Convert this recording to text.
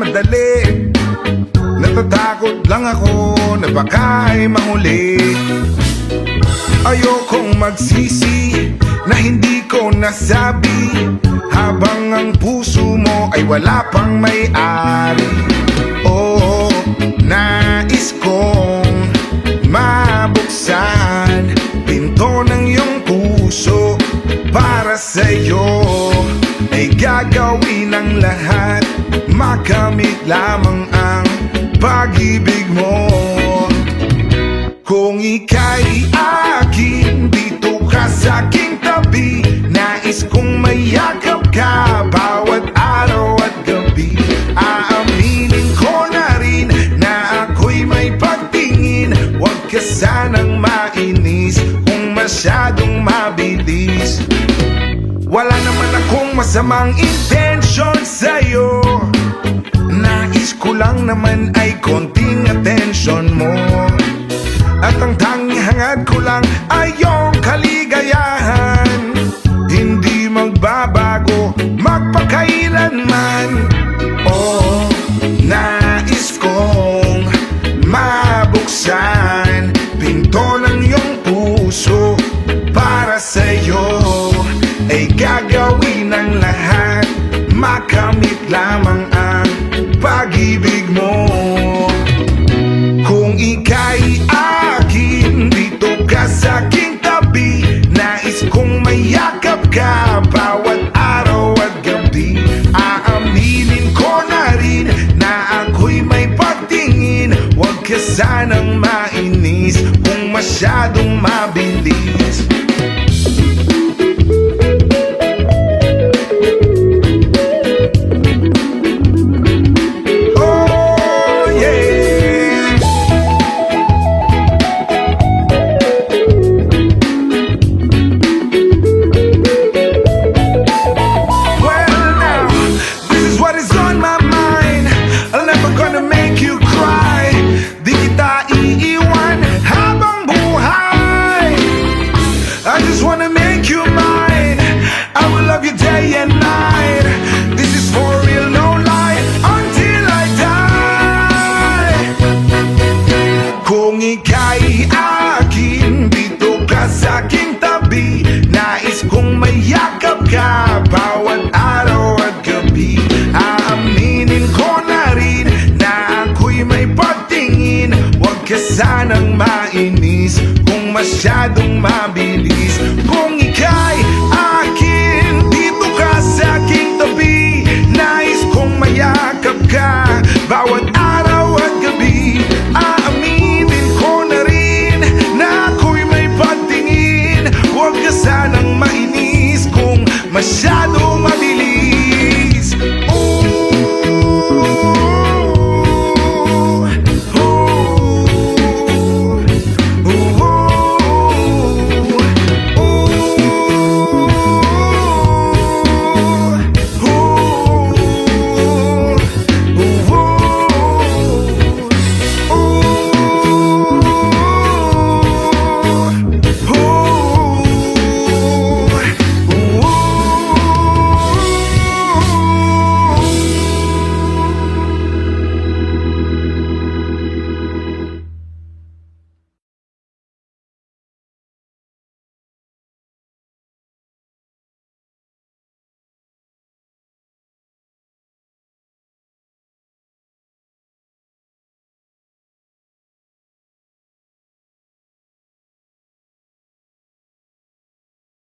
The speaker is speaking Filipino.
nagmamadali. Natatakot lang ako na baka ay mahuli. Ayokong magsisi na hindi ko nasabi, habang ang puso mo ay wala pang may-ari. Oo, nais kong mabuksan pinto ng iyong puso. Para sa'yo ay gagawin ang lahat, makamit lamang ang pag-ibig mo. Kung ika'y akin, dito ka sa aking tabi. Nais kong mayakap ka bawat araw at gabi. Aaminin ko na rin na ako'y may pagtingin. Huwag ka sanang mainis kung masyadong mabilis. Wala naman akong masamang intensyon sa'yo. Nais ko lang naman ay konting atensyon mo. At ang tanging hangad ko lang ay iyong kaligayahan. Hindi magbabago magpakailanman. Oh, nais kong mabuksan pinto ng iyong puso. Para sa'yo ay gagawin ang lahat, makamit lamang ang pag-ibig mo. Kung ika'y akin, dito ka sa aking tabi. Nais kong mayakap ka bawat araw at gabi. Aaminin ko na rin na ako'y may pagtingin. Huwag ka sanang mainis kung masyadong mabilis. Nais kong mayakap ka bawat araw at gabi. Aaminin ko na rin na ako'y may pagtingin. Huwag ka sanang mainis kung masyadong mabilis.